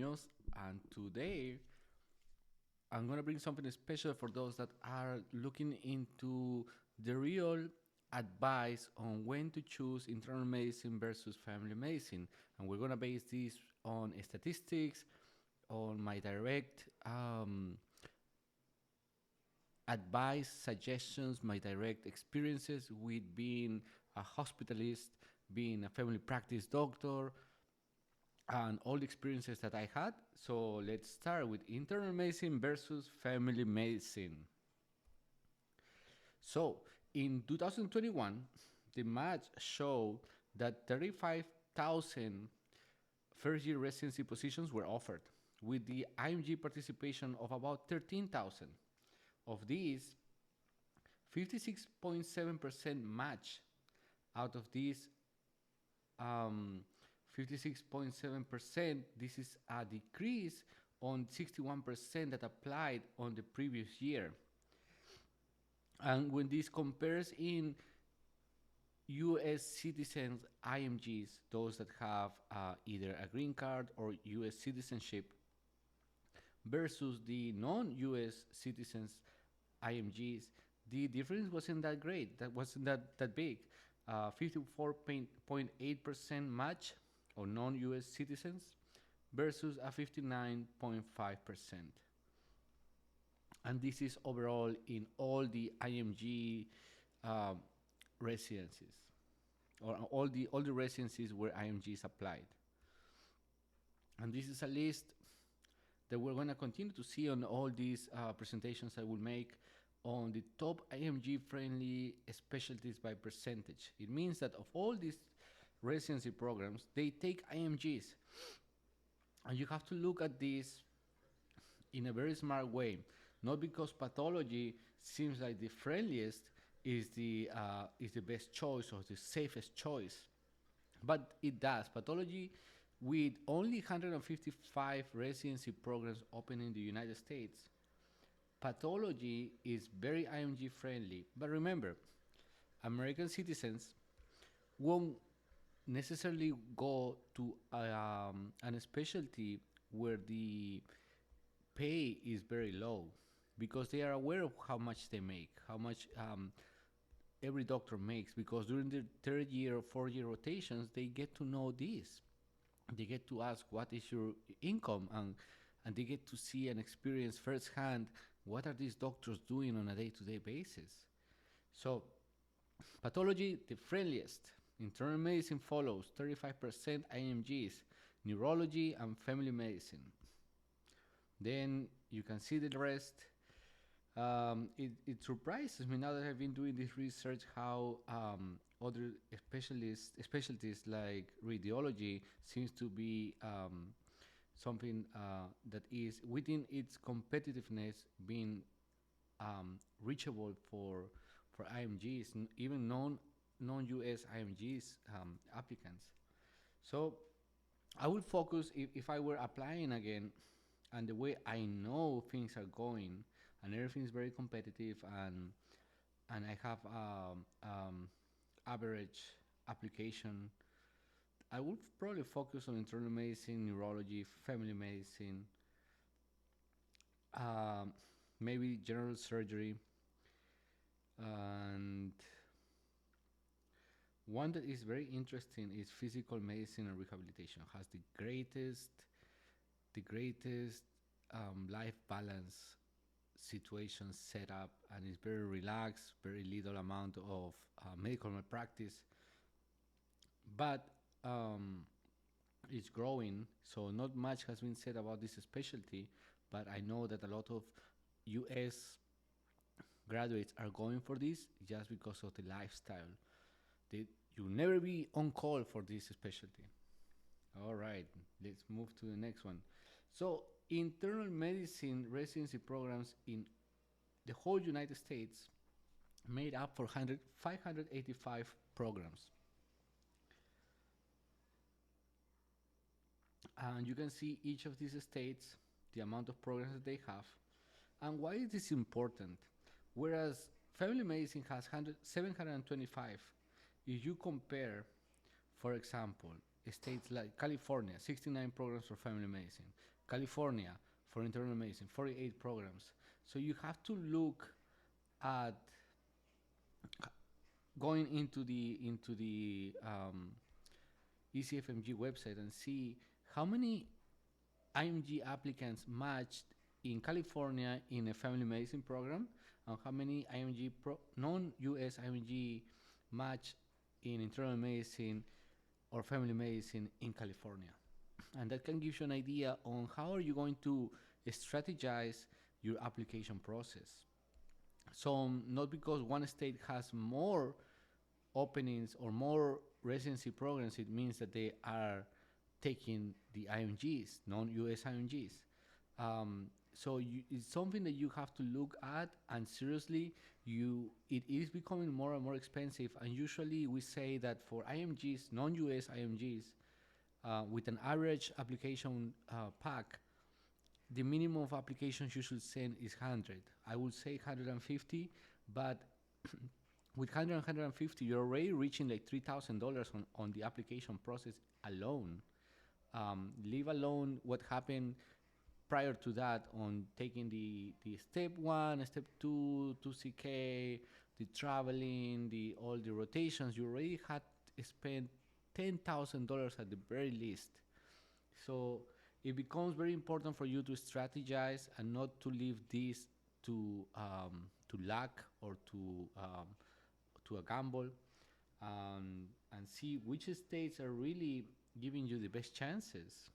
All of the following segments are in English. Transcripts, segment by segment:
Munoz, and today I'm going to bring something special for those that are looking into the real advice on when to choose internal medicine versus family medicine. And we're going to base this on statistics, on my direct advice, suggestions, my direct experiences with being a hospitalist, being a family practice doctor, and all the experiences that I had. So let's start with internal medicine versus family medicine. So in 2021, the match showed that 35,000 first year residency positions were offered, with the IMG participation of about 13,000. Of these, 56.7% match. Out of these 56.7%, this is a decrease on 61% that applied on the previous year. And when this compares in US citizens IMGs, those that have either a green card or US citizenship, versus the non-US citizens IMGs, the difference wasn't that great. That wasn't that big. 54.8% match or non-US citizens versus a 59.5%. And this is overall in all the IMG um, residencies, or all the residencies where IMG is applied. And this is a list that we're going to continue to see on all these presentations I will make on the top IMG friendly specialties by percentage. It means that of all these residency programs, they take IMGs. And you have to look at this in a very smart way, not because pathology seems like the friendliest is the best choice or the safest choice, but it does. Pathology, with only 155 residency programs open in the United States, pathology is very IMG friendly. But remember, American citizens won't necessarily go to a specialty where the pay is very low, because they are aware of how much they make, how much every doctor makes, because during the third year or fourth year rotations, they get to know this. They get to ask, what is your income? And they get to see and experience firsthand what are these doctors doing on a day-to-day basis. So pathology, the friendliest. Internal medicine follows, 35% IMGs, neurology and family medicine. Then you can see the rest. It surprises me now that I've been doing this research how other specialties like radiology seems to be something that is within its competitiveness being reachable for IMGs, even non-US IMGs applicants. So I would focus, if I were applying again, and the way I know things are going, and everything is very competitive, and I have average application, I would probably focus on internal medicine, neurology, family medicine, um, maybe general surgery, and one that is very interesting is physical medicine and rehabilitation. Has the greatest life balance situation set up, and is very relaxed, very little amount of medical malpractice, but it's growing. So not much has been said about this specialty, but I know that a lot of US graduates are going for this just because of the lifestyle. You'll never be on call for this specialty. All right, let's move to the next one. So internal medicine residency programs in the whole United States made up for 585 programs. And you can see each of these states, the amount of programs that they have, and why is this important. Whereas family medicine has 725, if you compare, for example, states like California, 69 programs for family medicine. California for internal medicine, 48 programs. So you have to look at going into the ECFMG website and see how many IMG applicants matched in California in a family medicine program, and how many non-US IMG match in internal medicine or family medicine in California. And that can give you an idea on how are you going to strategize your application process. So not because one state has more openings or more residency programs, it means that they are taking the IMGs, non-US IMGs. It's something that you have to look at, and seriously, it is becoming more and more expensive. And usually, we say that for IMGs, non-US IMGs, with an average application pack, the minimum of applications you should send is 100. I would say 150, but with 150, you're already reaching like $3,000 on the application process alone. Leave alone what happened prior to that on taking the step 1, step 2, 2CK, the traveling, all the rotations. You already had spent $10,000 at the very least. So it becomes very important for you to strategize and not to leave this to luck or to a gamble, and see which states are really giving you the best chances.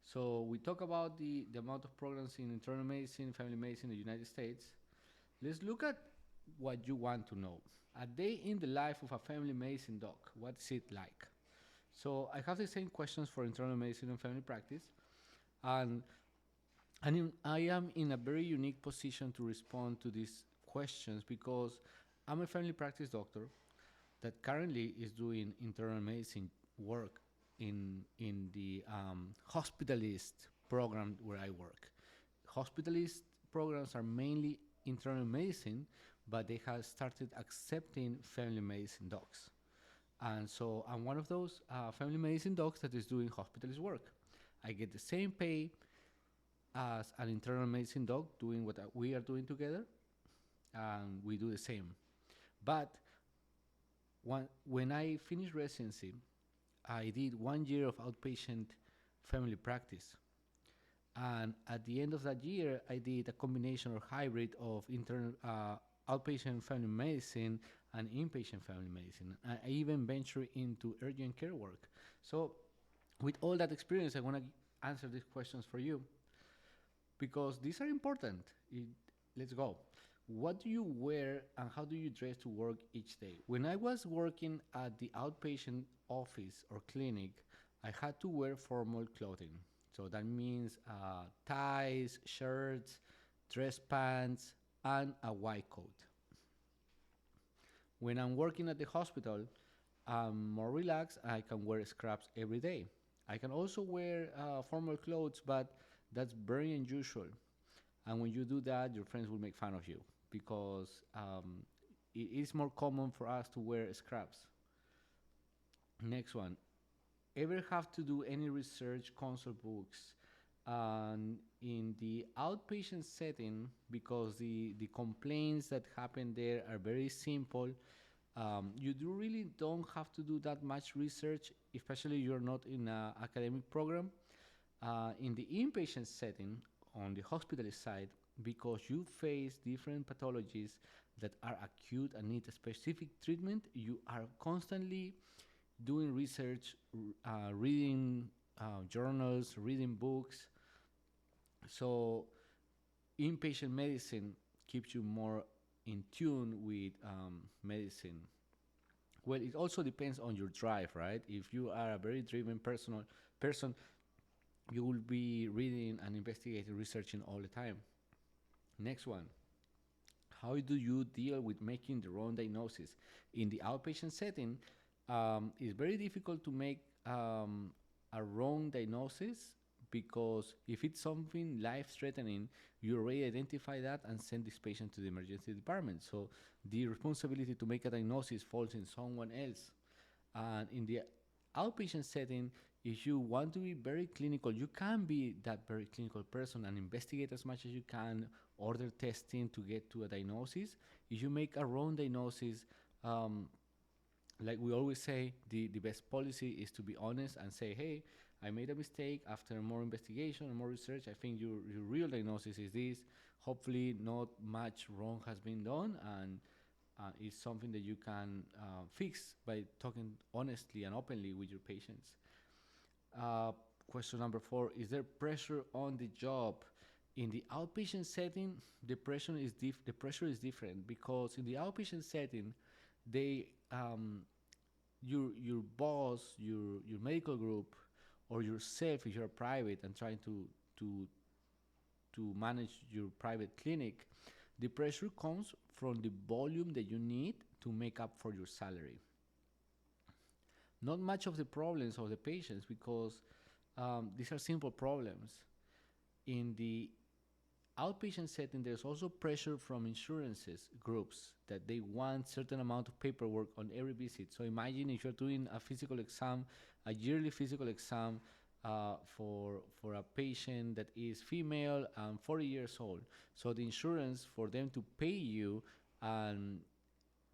So we talk about the amount of programs in internal medicine, family medicine in the United States. Let's look at what you want to know. A day in the life of a family medicine doc. What's it like? So I have the same questions for internal medicine and family practice, and I am in a very unique position to respond to these questions because I'm a family practice doctor that currently is doing internal medicine work in the hospitalist program where I work. Hospitalist programs are mainly internal medicine, but they have started accepting family medicine docs. And so I'm one of those family medicine docs that is doing hospitalist work. I get the same pay as an internal medicine doc doing what we are doing together, and we do the same. But when I finished residency, I did 1 year of outpatient family practice. And at the end of that year, I did a combination or hybrid of outpatient family medicine and inpatient family medicine. I even ventured into urgent care work. So with all that experience, I want to answer these questions for you because these are important. Let's go. What do you wear and how do you dress to work each day? When I was working at the outpatient office or clinic, I had to wear formal clothing. So that means ties, shirts, dress pants, and a white coat. When I'm working at the hospital, I'm more relaxed. I can wear scrubs every day. I can also wear formal clothes, but that's very unusual. And when you do that, your friends will make fun of you because it is more common for us to wear scrubs. Next one. Ever have to do any research consult books? In the outpatient setting, because the complaints that happen there are very simple, you really don't have to do that much research, especially you're not in an academic program. In the inpatient setting, on the hospital side, because you face different pathologies that are acute and need a specific treatment, you are constantly doing research, reading journals, reading books. So inpatient medicine keeps you more in tune with medicine. Well, it also depends on your drive, right? If you are a very driven person, you will be reading and investigating, researching all the time. Next one. How do you deal with making the wrong diagnosis? In the outpatient setting, it's very difficult to make a wrong diagnosis because if it's something life-threatening, you already identify that and send this patient to the emergency department. So the responsibility to make a diagnosis falls in someone else. And in the outpatient setting, if you want to be very clinical, you can be that very clinical person and investigate as much as you can, order testing to get to a diagnosis. If you make a wrong diagnosis, um, like we always say, the best policy is to be honest and say, hey, I made a mistake. After more investigation and more research, I think your real diagnosis is this. Hopefully not much wrong has been done, and it's something that you can fix by talking honestly and openly with your patients. uh, Question number 4: is there pressure on the job? In the outpatient setting, the pressure is different, because in the outpatient setting, they your boss, your medical group, or yourself, if you're private and trying to to manage your private clinic, the pressure comes from the volume that you need to make up for your salary, not much of the problems of the patients, because these are simple problems. In the outpatient setting, there's also pressure from insurances groups that they want certain amount of paperwork on every visit. So imagine if you're doing a physical exam, a yearly physical exam, for a patient that is female and 40 years old. So the insurance, for them to pay you and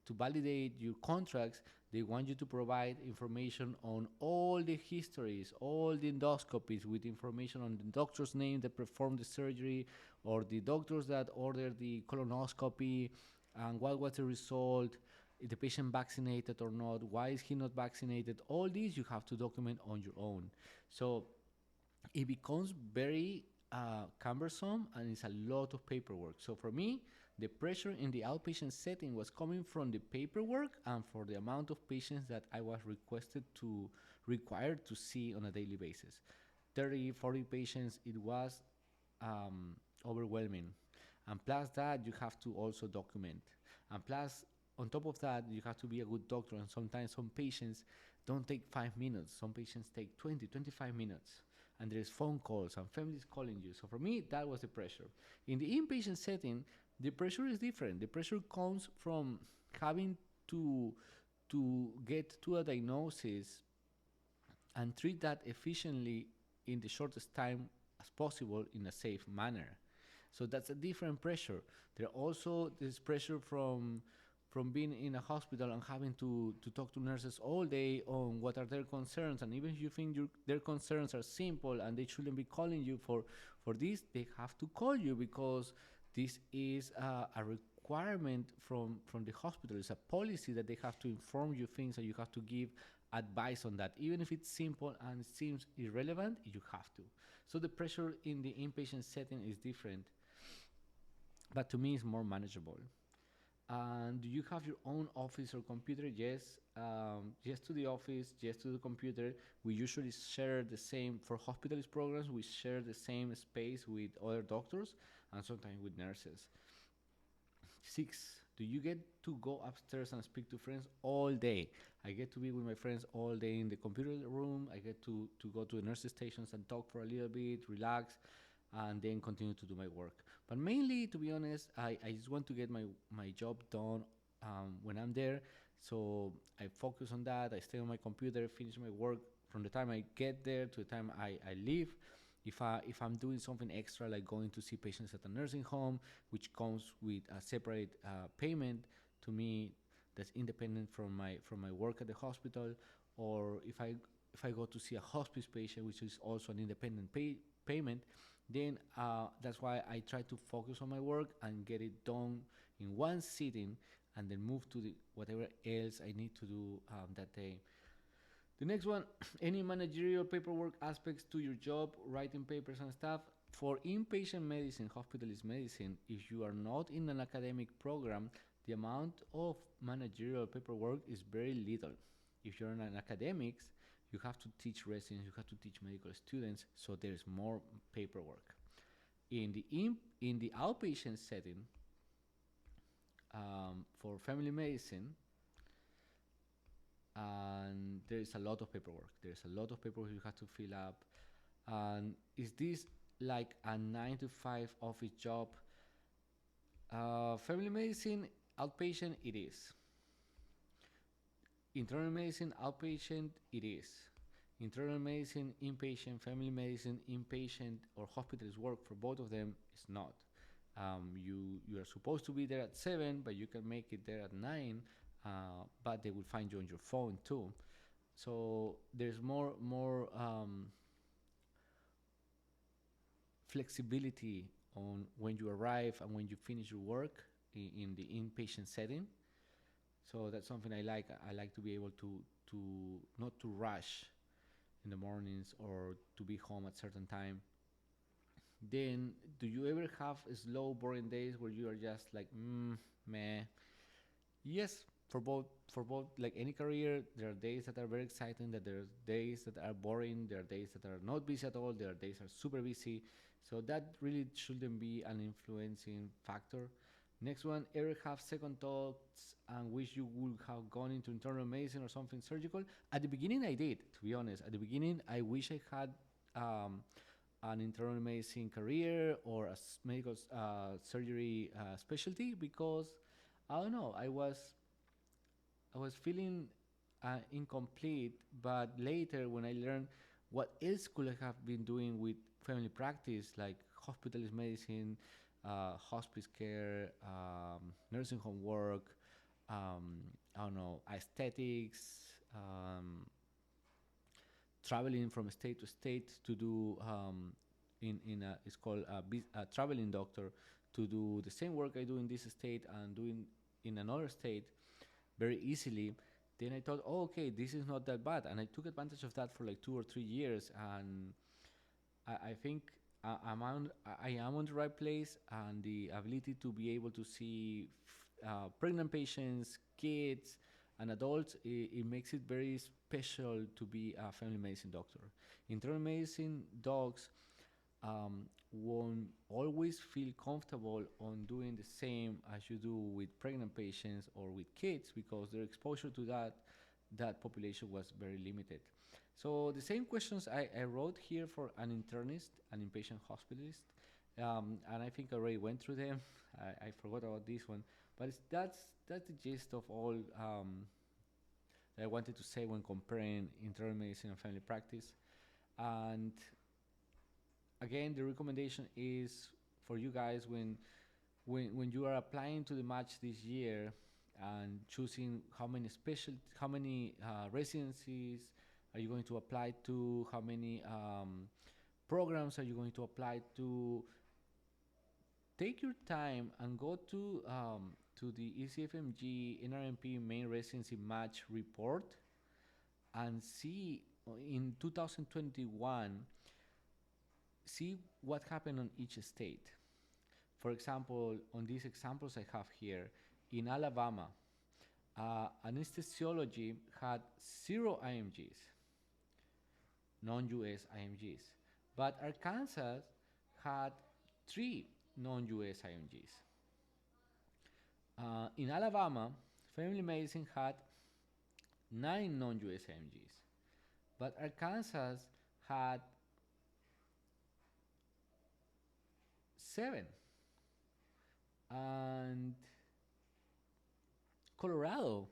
to validate your contracts, they want you to provide information on all the histories, all the endoscopies, with information on the doctor's name that performed the surgery, or the doctors that ordered the colonoscopy, and what was the result, if the patient vaccinated or not, why is he not vaccinated. All these you have to document on your own. So it becomes very cumbersome, and it's a lot of paperwork. So for me, the pressure in the outpatient setting was coming from the paperwork and for the amount of patients that I was required to see on a daily basis. 30, 40 patients, it was overwhelming. And plus that, you have to also document. And plus, on top of that, you have to be a good doctor. And sometimes some patients don't take 5 minutes. Some patients take 20, 25 minutes. And there's phone calls and families calling you. So for me, that was the pressure. In the inpatient setting, the pressure is different. The pressure comes from having to get to a diagnosis and treat that efficiently in the shortest time as possible in a safe manner. So that's a different pressure. There also is pressure from being in a hospital and having to talk to nurses all day on what are their concerns. And even if you think their concerns are simple and they shouldn't be calling you for this, they have to call you, because this is a requirement from the hospital. It's a policy that they have to inform you things, and you have to give advice on that. Even if it's simple and it seems irrelevant, you have to. So the pressure in the inpatient setting is different, but to me it's more manageable. And do you have your own office or computer? Yes. Yes to the office, yes to the computer. We usually share the same, for hospitalist programs, we share the same space with other doctors and sometimes with nurses. 6, do you get to go upstairs and speak to friends all day? I get to be with my friends all day in the computer room. I get to go to the nurses stations and talk for a little bit, relax, and then continue to do my work. But mainly, to be honest, I just want to get my job done when I'm there. So I focus on that. I stay on my computer, finish my work from the time I get there to the time I leave. If I'm doing something extra, like going to see patients at a nursing home, which comes with a separate payment to me, that's independent from my work at the hospital, or if I go to see a hospice patient, which is also an independent payment, then that's why I try to focus on my work and get it done in one sitting, and then move to whatever else I need to do that day. The next one: any managerial paperwork aspects to your job, writing papers and stuff. For inpatient medicine, hospitalist medicine, if you are not in an academic program, the amount of managerial paperwork is very little. If you're in an academics, you have to teach residents, you have to teach medical students, so there's more paperwork. In the outpatient setting, for family medicine, and there is a lot of paperwork. There's a lot of paperwork you have to fill up. And is this like a 9 to 5 office job? Family medicine, outpatient, it is. Internal medicine, outpatient, it is. Internal medicine, inpatient, family medicine, inpatient, or hospitals work for both of them is not. You are supposed to be there at 7, but you can make it there at 9. But they will find you on your phone too. So there's more flexibility on when you arrive and when you finish your work in the inpatient setting. So that's something I like. I like to be able to not to rush in the mornings or to be home at certain time. Then, do you ever have slow, boring days where you are just like, meh? Yes, for both like any career, there are days that are very exciting, that there are days that are boring, there are days that are not busy at all, there are days that are super busy. So that really shouldn't be an influencing factor. Next one, ever have second thoughts and wish you would have gone into internal medicine or something surgical? At the beginning, I did, to be honest. At the beginning, I wish I had an internal medicine career or a medical surgery specialty, because I don't know, I was feeling incomplete. But later, when I learned what else could I have been doing with family practice, like hospitalist medicine, hospice care, nursing home work, I don't know, aesthetics, traveling from state to state to do it's called a traveling doctor, to do the same work I do in this state and doing in another state very easily. Then I thought, oh, okay, this is not that bad, and I took advantage of that for like 2 or 3 years, and I think I am on the right place, and the ability to be able to see pregnant patients, kids, and adults, it makes it very special to be a family medicine doctor. Internal medicine docs won't always feel comfortable on doing the same as you do with pregnant patients or with kids, because their exposure to that population was very limited. So the same questions I wrote here for an internist, an inpatient hospitalist, and I think I already went through them. I forgot about this one, but that's the gist of all that I wanted to say when comparing internal medicine and family practice. And again, the recommendation is for you guys, when you are applying to the match this year and choosing how many residencies are you going to apply to, how many programs are you going to apply to, take your time and go to the ECFMG NRMP main residency match report and see in 2021, see what happened on each state. For example, on these examples I have here, in Alabama, anesthesiology had 0 IMGs, non-US IMGs, but Arkansas had 3 non-US IMGs. In Alabama, family medicine had 9 non-US IMGs, but Arkansas had 7, and Colorado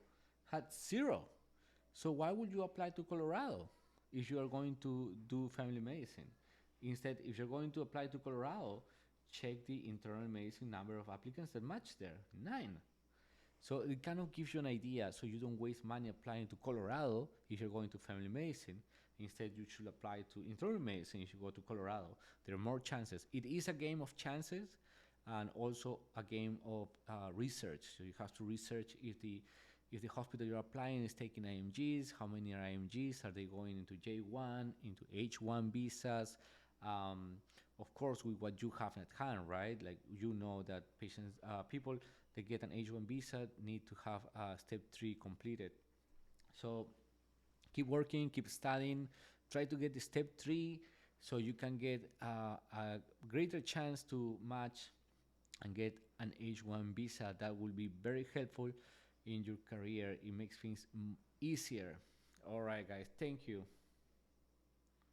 had 0. So why would you apply to Colorado if you are going to do family medicine? Instead, if you're going to apply to Colorado, check the internal medicine number of applicants that match there, 9. So it kind of gives you an idea, so you don't waste money applying to Colorado if you're going to family medicine. Instead, you should apply to internal medicine if you go to Colorado. There are more chances. It is a game of chances and also a game of research. So you have to research if the hospital you're applying is taking IMGs, how many are IMGs, are they going into J1, into H1 visas, of course with what you have at hand, right? Like, you know that people that get an H1 visa need to have step 3 completed. So keep working, keep studying, try to get the step 3 so you can get a greater chance to match and get an H1 visa. That will be very helpful in your career. It makes things easier. All right, guys, thank you.